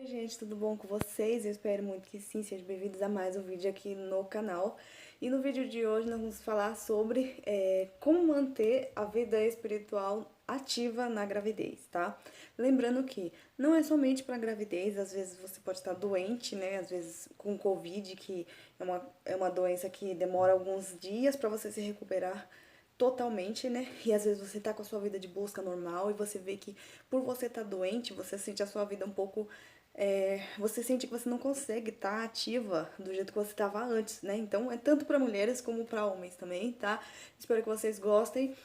Oi gente, tudo bom com vocês? Eu espero muito que sim, sejam bem-vindos a mais um vídeo aqui no canal. E no vídeo de hoje nós vamos falar sobre como manter a vida espiritual ativa na gravidez, tá? Lembrando que não é somente para gravidez, às vezes você pode estar doente, né? Às vezes com Covid, que é uma doença que demora alguns dias para você se recuperar totalmente, né? E às vezes você tá com a sua vida de busca normal e você vê que por você estar doente, você sente a sua vida um pouco você sente que você não consegue estar ativa do jeito que você estava antes, né? Então é tanto para mulheres como para homens também, tá? Espero que vocês gostem.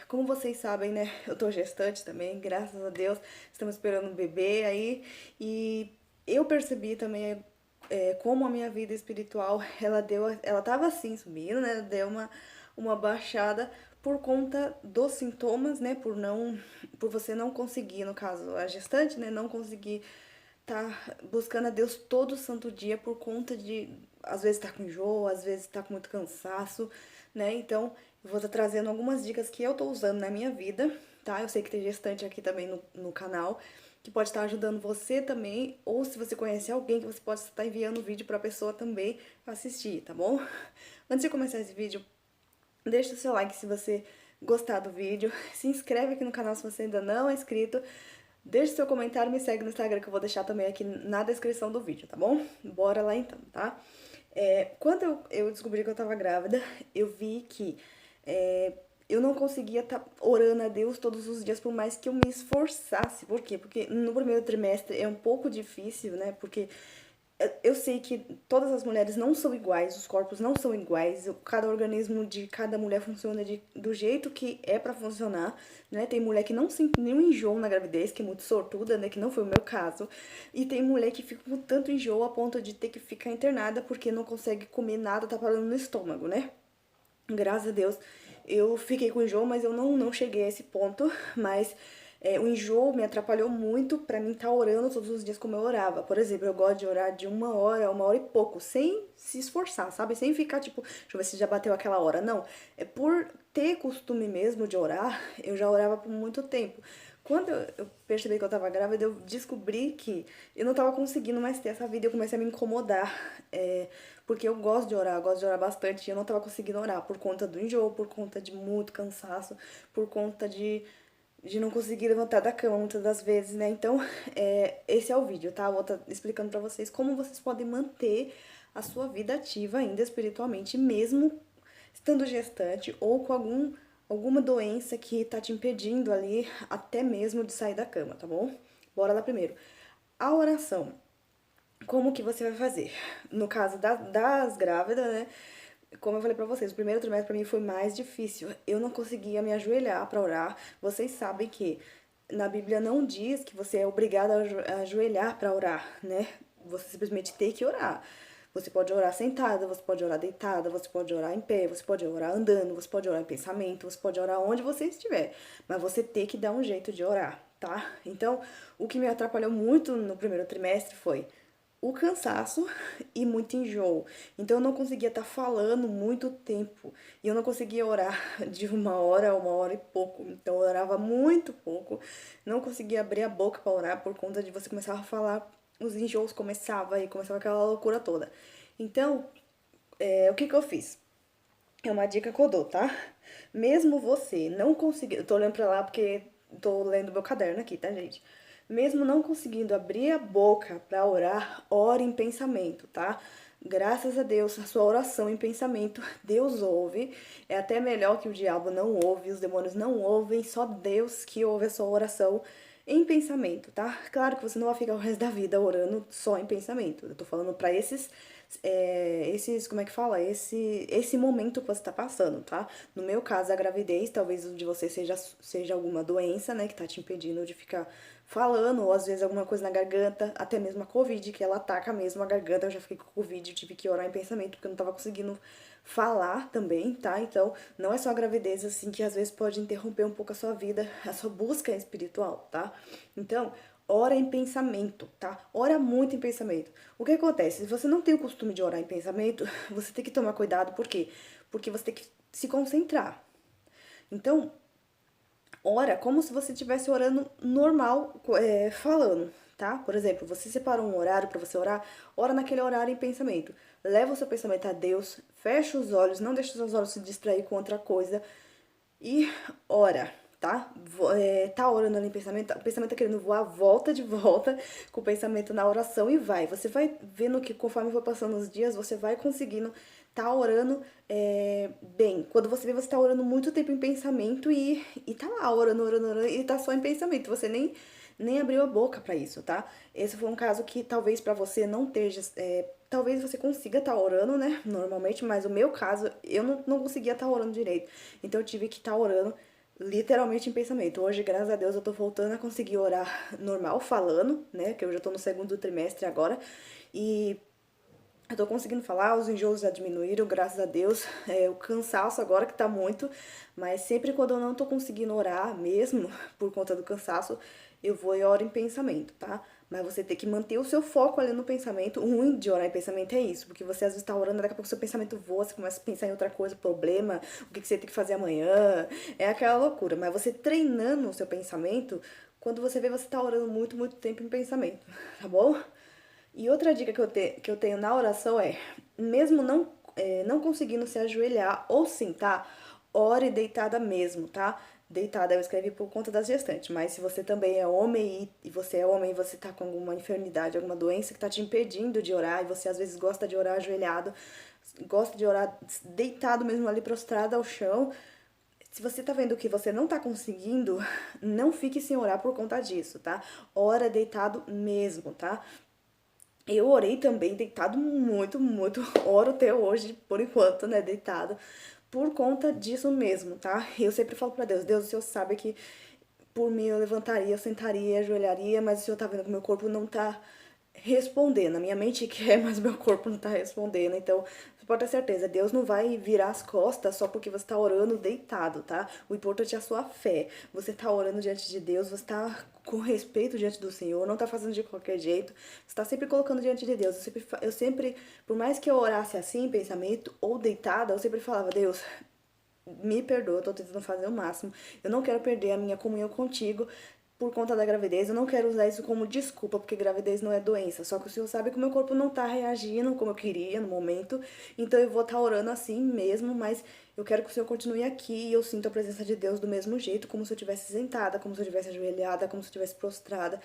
Como vocês sabem, né? Eu tô gestante também, graças a Deus. Estamos esperando um bebê aí. E eu percebi também como a minha vida espiritual, ela tava assim subindo, né? Deu uma baixada por conta dos sintomas, né? Por você não conseguir, no caso, a gestante, né? Não conseguir tá buscando a Deus todo santo dia por conta de, às vezes tá com enjoo, às vezes tá com muito cansaço, né? Então, eu vou estar trazendo algumas dicas que eu tô usando na minha vida, tá? Eu sei que tem gestante aqui também no canal, que pode estar ajudando você também, ou se você conhece alguém que você pode estar enviando o vídeo pra pessoa também assistir, tá bom? Antes de começar esse vídeo, deixa o seu like se você gostar do vídeo, se inscreve aqui no canal se você ainda não é inscrito, deixe seu comentário e me segue no Instagram que eu vou deixar também aqui na descrição do vídeo, tá bom? Bora lá então, tá? Quando eu descobri que eu tava grávida, eu vi que eu não conseguia estar orando a Deus todos os dias, por mais que eu me esforçasse. Por quê? Porque no primeiro trimestre é um pouco difícil, né? Porque eu sei que todas as mulheres não são iguais, os corpos não são iguais, cada organismo de cada mulher funciona do jeito que é pra funcionar, né? Tem mulher que não sente nenhum enjoo na gravidez, que é muito sortuda, né? Que não foi o meu caso. E tem mulher que fica com tanto enjoo a ponto de ter que ficar internada porque não consegue comer nada, tá parando no estômago, né? Graças a Deus, eu fiquei com enjoo, mas eu não cheguei a esse ponto. Mas o enjoo me atrapalhou muito pra mim estar orando todos os dias como eu orava. Por exemplo, eu gosto de orar de 1 hora e pouco, sem se esforçar, sabe? Sem ficar tipo, deixa eu ver se já bateu aquela hora. Não, é por ter costume mesmo de orar, eu já orava por muito tempo. Quando eu percebi que eu tava grávida, eu descobri que eu não tava conseguindo mais ter essa vida e eu comecei a me incomodar. Porque eu gosto de orar bastante e eu não tava conseguindo orar por conta do enjoo, por conta de muito cansaço, por conta de não conseguir levantar da cama muitas das vezes, né? Então, esse é o vídeo, tá? Eu vou estar explicando pra vocês como vocês podem manter a sua vida ativa ainda espiritualmente, mesmo estando gestante ou com alguma doença que tá te impedindo ali até mesmo de sair da cama, tá bom? Bora lá primeiro. A oração. Como que você vai fazer? No caso das grávidas, né? Como eu falei pra vocês, o primeiro trimestre pra mim foi mais difícil. Eu não conseguia me ajoelhar pra orar. Vocês sabem que na Bíblia não diz que você é obrigado a ajoelhar pra orar, né? Você simplesmente tem que orar. Você pode orar sentada, você pode orar deitada, você pode orar em pé, você pode orar andando, você pode orar em pensamento, você pode orar onde você estiver. Mas você tem que dar um jeito de orar, tá? Então, o que me atrapalhou muito no primeiro trimestre foi o cansaço e muito enjoo. Então eu não conseguia estar falando muito tempo. E eu não conseguia orar de 1 hora a 1 hora e pouco. Então eu orava muito pouco. Não conseguia abrir a boca para orar por conta de você começar a falar, os enjoos começavam e começava aquela loucura toda. Então, o que que eu fiz? É uma dica que eu dou, tá? Mesmo você não conseguindo. Eu tô olhando pra lá porque tô lendo meu caderno aqui, tá, gente? Mesmo não conseguindo abrir a boca pra orar, ore em pensamento, tá? Graças a Deus, a sua oração em pensamento, Deus ouve. É até melhor que o diabo não ouve, os demônios não ouvem, só Deus que ouve a sua oração em pensamento, tá? Claro que você não vai ficar o resto da vida orando só em pensamento. Eu tô falando pra como é que fala? Esse momento que você tá passando, tá? No meu caso, a gravidez, talvez o de você seja alguma doença, né, que tá te impedindo de ficar falando, ou às vezes alguma coisa na garganta, até mesmo a Covid, que ela ataca mesmo a garganta. Eu já fiquei com Covid, tive que orar em pensamento, porque eu não tava conseguindo falar também, tá? Então, não é só a gravidez, assim, que às vezes pode interromper um pouco a sua vida, a sua busca espiritual, tá? Então, ora em pensamento, tá? Ora muito em pensamento. O que acontece? Se você não tem o costume de orar em pensamento, você tem que tomar cuidado, por quê? Porque você tem que se concentrar. Então, ora como se você estivesse orando normal, falando. tá? Por exemplo, você separou um horário para você orar, ora naquele horário em pensamento. Leva o seu pensamento a Deus, fecha os olhos, não deixa os seus olhos se distrair com outra coisa e ora, tá? Tá orando ali em pensamento, o pensamento tá querendo voar, volta de volta com o pensamento na oração e vai. Você vai vendo que conforme for passando os dias, você vai conseguindo tá orando bem. Quando você vê, você tá orando muito tempo em pensamento e tá lá orando, orando, orando, e tá só em pensamento. Você nem abriu a boca pra isso, tá? Esse foi um caso que talvez pra você não esteja. Talvez você consiga estar orando, né? Normalmente, mas o meu caso, eu não conseguia estar orando direito. Então eu tive que estar orando literalmente em pensamento. Hoje, graças a Deus, eu tô voltando a conseguir orar normal, falando, né? Que eu já tô no segundo trimestre agora. E eu tô conseguindo falar, os enjoos já diminuíram, graças a Deus. O cansaço agora que tá muito, mas sempre quando eu não tô conseguindo orar mesmo, por conta do cansaço, eu vou e oro em pensamento, tá? Mas você tem que manter o seu foco ali no pensamento. O ruim de orar em pensamento é isso, porque você às vezes tá orando, daqui a pouco seu pensamento voa, você começa a pensar em outra coisa, problema, o que você tem que fazer amanhã, é aquela loucura. Mas você treinando o seu pensamento, quando você vê, você tá orando muito, muito tempo em pensamento, tá bom? E outra dica que eu tenho na oração é, mesmo não conseguindo se ajoelhar ou sentar, ore deitada mesmo, tá? Deitada eu escrevi por conta das gestantes, mas se você também é homem e você é homem e você tá com alguma enfermidade, alguma doença que tá te impedindo de orar, e você às vezes gosta de orar ajoelhado, gosta de orar deitado mesmo ali prostrado ao chão, se você tá vendo que você não tá conseguindo, não fique sem orar por conta disso, tá? Ora deitado mesmo, tá? Eu orei também deitado muito, muito. Oro até hoje, por enquanto, né, deitado. Por conta disso mesmo, tá? Eu sempre falo pra Deus, Deus, o Senhor sabe que por mim eu levantaria, eu sentaria, ajoelharia, mas o Senhor tá vendo que meu corpo não tá respondendo. A minha mente quer, mas meu corpo não tá respondendo. Então, você pode ter certeza, Deus não vai virar as costas só porque você tá orando deitado, tá? O importante é a sua fé. Você tá orando diante de Deus, você tá com respeito diante do Senhor, não tá fazendo de qualquer jeito. Você tá sempre colocando diante de Deus. Eu sempre, por mais que eu orasse assim, em pensamento ou deitada, eu sempre falava, Deus, me perdoa, eu tô tentando fazer o máximo. Eu não quero perder a minha comunhão contigo por conta da gravidez. Eu não quero usar isso como desculpa, porque gravidez não é doença. Só que o Senhor sabe que o meu corpo não tá reagindo como eu queria no momento. Então eu vou estar orando assim mesmo, mas eu quero que o Senhor continue aqui e eu sinto a presença de Deus do mesmo jeito, como se eu tivesse sentada, como se eu tivesse ajoelhada, como se eu tivesse prostrada.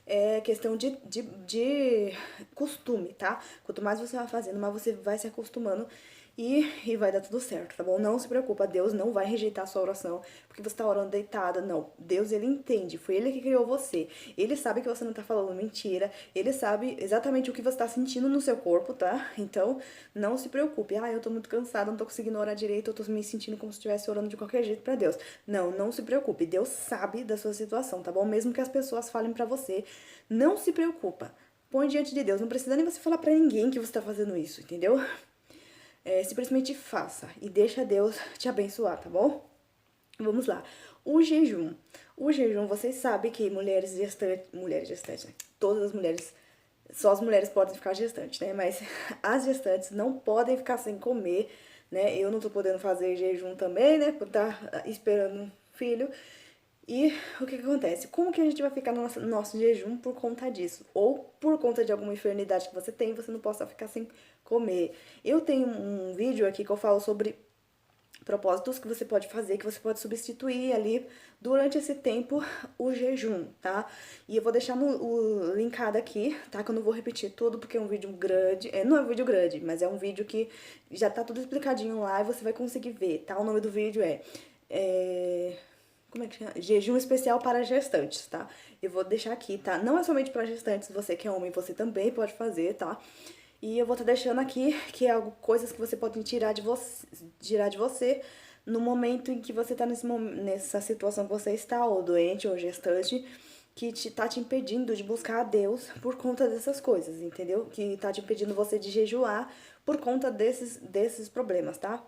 É questão de costume, tá? Quanto mais você vai fazendo, mais você vai se acostumando e vai dar tudo certo, tá bom? Não se preocupa, Deus não vai rejeitar a sua oração porque você tá orando deitada, não. Deus, ele entende, foi ele que criou você. Ele sabe que você não tá falando mentira, ele sabe exatamente o que você tá sentindo no seu corpo, tá? Então, não se preocupe. Ah, eu tô muito cansada, não tô conseguindo orar direito, eu tô me sentindo como se estivesse orando de qualquer jeito pra Deus. Não se preocupe. Deus sabe da sua situação, tá bom? Mesmo que as pessoas falem pra você, não se preocupa. Põe diante de Deus, não precisa nem você falar pra ninguém que você tá fazendo isso, entendeu? Simplesmente faça e deixa Deus te abençoar, tá bom? Vamos lá. O jejum. O jejum, vocês sabem que mulheres gestantes, né? Todas as mulheres, só as mulheres podem ficar gestantes, né? Mas as gestantes não podem ficar sem comer, né? Eu não tô podendo fazer jejum também, né? Por estar esperando um filho. E o que acontece? Como que a gente vai ficar no nosso jejum por conta disso? Ou por conta de alguma enfermidade que você tem, você não possa ficar sem comer. Eu tenho um vídeo aqui que eu falo sobre propósitos que você pode fazer, que você pode substituir ali durante esse tempo o jejum, tá? E eu vou deixar o linkado aqui, tá? Que eu não vou repetir tudo porque é um vídeo grande, não é um vídeo grande, mas é um vídeo que já tá tudo explicadinho lá e você vai conseguir ver, tá? O nome do vídeo como é que chama? Jejum especial para gestantes, tá? Eu vou deixar aqui, tá? Não é somente para gestantes, você que é homem, você também pode fazer, tá? E eu vou estar deixando aqui que é algo, coisas que você pode tirar de você no momento em que você tá nessa situação que você está, ou doente, ou gestante, que tá te impedindo de buscar a Deus por conta dessas coisas, entendeu? Que tá te impedindo você de jejuar por conta desses problemas, tá?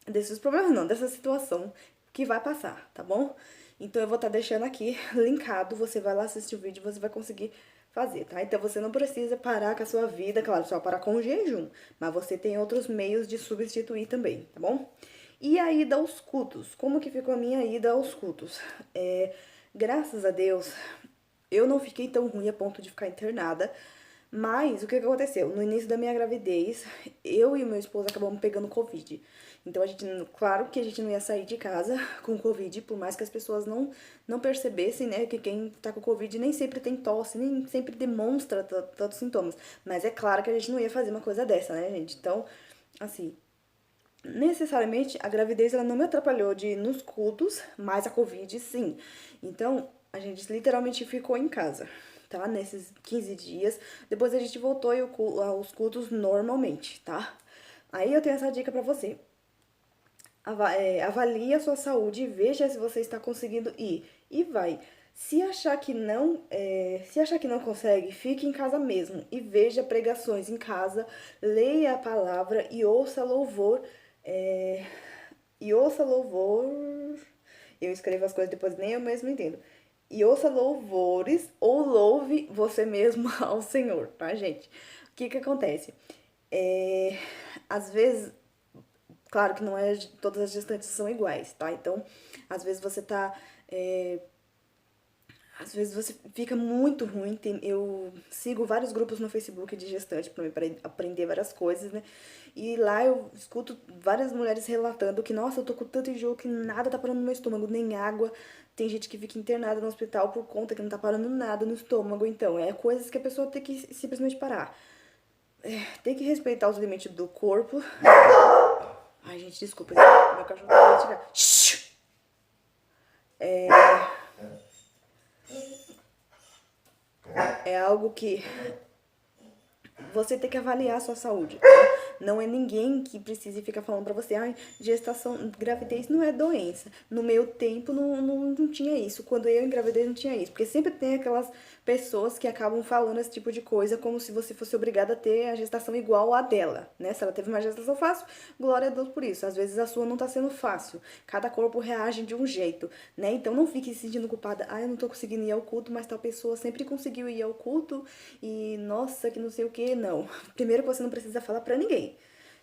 Desses problemas não, dessa situação que vai passar, tá bom? Então eu vou estar deixando aqui linkado, você vai lá assistir o vídeo, você vai conseguir fazer, tá? Então você não precisa parar com a sua vida, claro, só parar com o jejum, mas você tem outros meios de substituir também, tá bom? E a ida aos cultos, como que ficou a minha ida aos cultos? Graças a Deus, Eu não fiquei tão ruim a ponto de ficar internada, mas o que aconteceu? No início da minha gravidez, eu e o meu esposo acabamos pegando Covid. Então, claro que a gente não ia sair de casa com Covid, por mais que as pessoas não percebessem, né, que quem tá com Covid nem sempre tem tosse, nem sempre demonstra tantos sintomas. Mas é claro que a gente não ia fazer uma coisa dessa, né, gente? Então, assim, necessariamente a gravidez ela não me atrapalhou de ir nos cultos, mas a Covid sim. Então, a gente literalmente ficou em casa, tá? Nesses 15 dias. Depois a gente voltou aos cultos normalmente, tá? Aí eu tenho essa dica pra você. Avalie a sua saúde e veja se você está conseguindo ir. E vai. Se achar que não consegue, fique em casa mesmo e veja pregações em casa, leia a palavra e ouça louvor. é, e ouça louvor. Eu escrevo as coisas depois nem eu mesmo entendo. E ouça louvores ou louve você mesmo ao Senhor, tá, gente? O que que acontece? É, às vezes claro que não é todas as gestantes são iguais, tá? Então, às vezes você tá. Às vezes você fica muito ruim. Eu sigo vários grupos no Facebook de gestante pra aprender várias coisas, né? E lá eu escuto várias mulheres relatando que, nossa, eu tô com tanto enjoo que nada tá parando no meu estômago, nem água. Tem gente que fica internada no hospital por conta que não tá parando nada no estômago. Então, é coisas que a pessoa tem que simplesmente parar. Tem que respeitar os limites do corpo. Ai, gente, desculpa. Meu cachorro tá querendo chegar. Shhh! É algo que você tem que avaliar a sua saúde, tá? Não é ninguém que precise ficar falando pra você, ai, gestação, gravidez não é doença. No meu tempo não tinha isso. Quando eu engravidei não tinha isso. Porque sempre tem aquelas pessoas que acabam falando esse tipo de coisa como se você fosse obrigada a ter a gestação igual à dela, né? Se ela teve uma gestação fácil, glória a Deus por isso. Às vezes a sua não tá sendo fácil. Cada corpo reage de um jeito, né? Então não fique se sentindo culpada. Ah, eu não tô conseguindo ir ao culto, mas tal pessoa sempre conseguiu ir ao culto e nossa, que não sei o que. Não. Primeiro que você não precisa falar pra ninguém.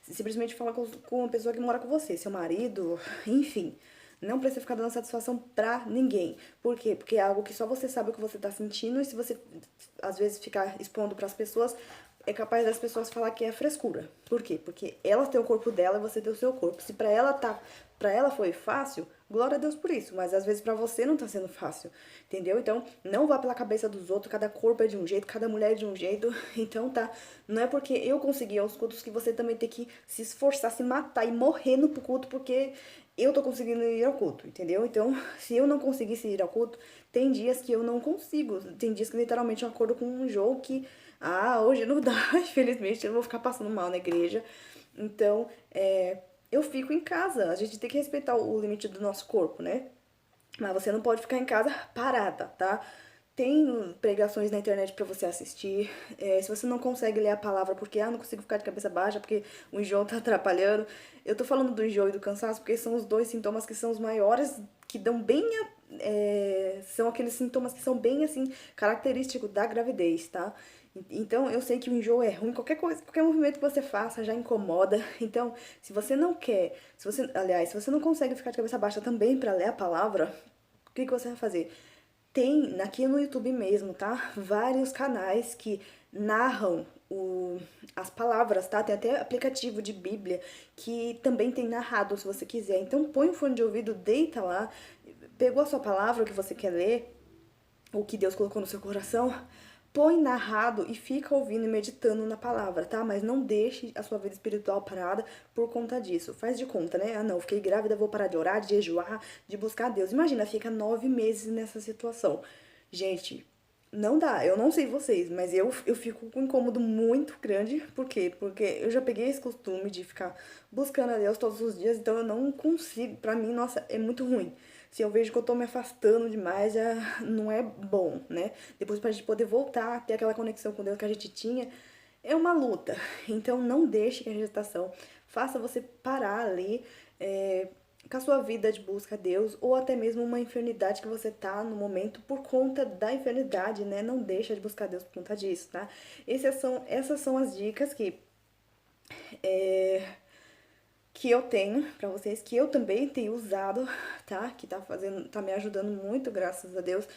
Simplesmente fala com uma pessoa que mora com você, seu marido, enfim. Não precisa ficar dando satisfação pra ninguém. Por quê? Porque é algo que só você sabe o que você tá sentindo e se você às vezes ficar expondo pras pessoas, é capaz das pessoas falar que é frescura. Por quê? Porque ela tem o corpo dela e você tem o seu corpo. Se para ela foi fácil, glória a Deus por isso, mas às vezes pra você não tá sendo fácil, entendeu? Então, não vá pela cabeça dos outros, cada corpo é de um jeito, cada mulher é de um jeito. Então, tá, não é porque eu consegui ir aos cultos que você também tem que se esforçar, se matar e morrer no culto porque eu tô conseguindo ir ao culto, entendeu? Então, se eu não conseguisse ir ao culto, tem dias que eu não consigo. Tem dias que literalmente eu acordo com um jogo que, hoje não dá, infelizmente, eu vou ficar passando mal na igreja. Então, eu fico em casa. A gente tem que respeitar o limite do nosso corpo, né? Mas você não pode ficar em casa parada, tá? Tem pregações na internet pra você assistir. Se você não consegue ler a palavra porque, não consigo ficar de cabeça baixa porque o enjoo tá atrapalhando. Eu tô falando do enjoo e do cansaço porque são os dois sintomas que são os maiores, que dão bem. São aqueles sintomas que são bem, assim, característicos da gravidez, tá? Então, eu sei que o enjoo é ruim, qualquer coisa, qualquer movimento que você faça já incomoda. Então, se você não quer, aliás, se você não consegue ficar de cabeça baixa também pra ler a palavra, o que que você vai fazer? Tem aqui no YouTube mesmo, tá? Vários canais que narram as palavras, tá? Tem até aplicativo de Bíblia que também tem narrado, se você quiser. Então põe o fone de ouvido, deita lá, pegou a sua palavra, o que você quer ler, o que Deus colocou no seu coração, põe narrado e fica ouvindo e meditando na palavra, tá? Mas não deixe a sua vida espiritual parada por conta disso. Faz de conta, né? Ah, não, fiquei grávida, vou parar de orar, de jejuar, de buscar Deus. Imagina, fica 9 meses nessa situação. Gente, não dá. Eu não sei vocês, mas eu fico com um incômodo muito grande. Por quê? Porque eu já peguei esse costume de ficar buscando a Deus todos os dias, então eu não consigo. Pra mim, nossa, é muito ruim. Se eu vejo que eu tô me afastando demais, já não é bom, né? Depois pra gente poder voltar, ter aquela conexão com Deus que a gente tinha, é uma luta. Então não deixe que a gestação faça você parar ali com a sua vida de busca a Deus, ou até mesmo uma enfermidade que você tá no momento por conta da enfermidade, né? Não deixa de buscar Deus por conta disso, tá? Essas são as dicas é, que eu tenho pra vocês, que eu também tenho usado, tá? Que tá me ajudando muito, graças a Deus.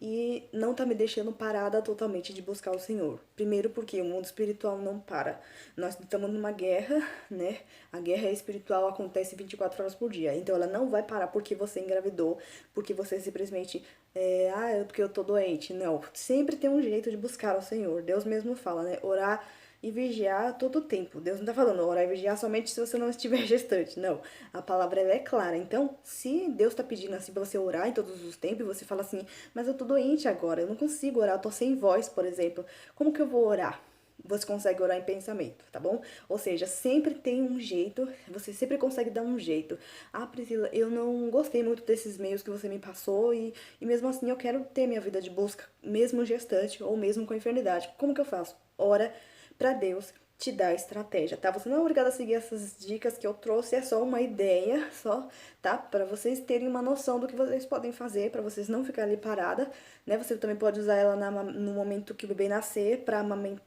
e não tá me deixando parada totalmente de buscar o Senhor. Primeiro porque o mundo espiritual não para. Nós estamos numa guerra, né? A guerra espiritual acontece 24 horas por dia. Então ela não vai parar porque você engravidou, porque você simplesmente é porque eu tô doente. Não. Sempre tem um jeito de buscar o Senhor. Deus mesmo fala, né? Orar e vigiar todo o tempo. Deus não tá falando orar e vigiar somente se você não estiver gestante. Não. A palavra ela é clara. Então, se Deus tá pedindo assim pra você orar em todos os tempos, e você fala assim, mas eu tô doente agora, eu não consigo orar, eu tô sem voz, por exemplo. Como que eu vou orar? Você consegue orar em pensamento, tá bom? Ou seja, sempre tem um jeito, você sempre consegue dar um jeito. Ah, Priscila, eu não gostei muito desses meios que você me passou e mesmo assim eu quero ter minha vida de busca, mesmo gestante ou mesmo com enfermidade. Como que eu faço? Ora pra Deus te dar estratégia, tá? Você não é obrigado a seguir essas dicas que eu trouxe, é só uma ideia, só, tá? Para vocês terem uma noção do que vocês podem fazer, para vocês não ficarem ali parada, né? Você também pode usar ela no momento que o bebê nascer,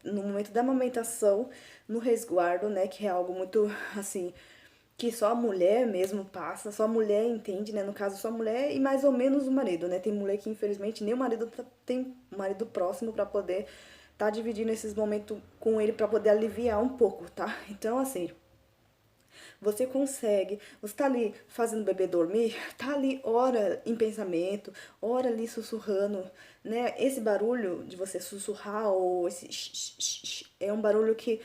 no momento da amamentação, no resguardo, né? Que é algo muito, assim, que só a mulher mesmo passa, só a mulher entende, né? No caso, só a mulher e mais ou menos o marido, né? Tem mulher que infelizmente nem o marido tem um marido próximo para poder tá dividindo esses momentos com ele para poder aliviar um pouco, tá? Então, assim, você consegue, você tá ali fazendo o bebê dormir, tá ali hora em pensamento, hora ali sussurrando, né? Esse barulho de você sussurrar ou esse é um barulho que,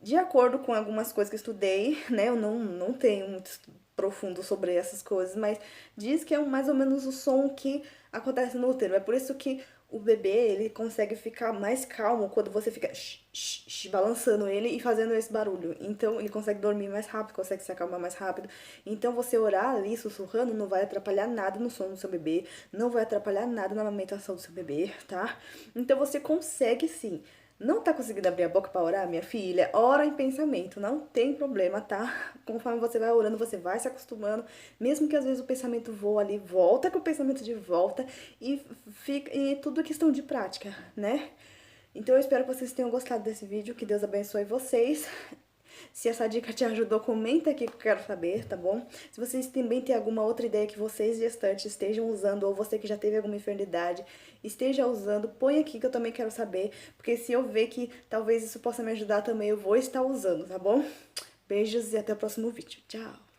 de acordo com algumas coisas que eu estudei, né? Eu não tenho muito estudo profundo sobre essas coisas, mas diz que é mais ou menos o som que acontece no útero. É por isso que o bebê, ele consegue ficar mais calmo quando você fica balançando ele e fazendo esse barulho. Então, ele consegue dormir mais rápido, consegue se acalmar mais rápido. Então, você orar ali, sussurrando, não vai atrapalhar nada no sono do seu bebê, não vai atrapalhar nada na amamentação do seu bebê, tá? Então, você consegue sim. Não tá conseguindo abrir a boca para orar, minha filha? Ora em pensamento, não tem problema, tá? Conforme você vai orando, você vai se acostumando, mesmo que às vezes o pensamento voa ali, volta com o pensamento de volta e tudo é questão de prática, né? Então eu espero que vocês tenham gostado desse vídeo, que Deus abençoe vocês. Se essa dica te ajudou, comenta aqui que eu quero saber, tá bom? Se vocês também têm alguma outra ideia que vocês gestantes estejam usando, ou você que já teve alguma enfermidade esteja usando, põe aqui que eu também quero saber, porque se eu ver que talvez isso possa me ajudar também, eu vou estar usando, tá bom? Beijos e até o próximo vídeo. Tchau!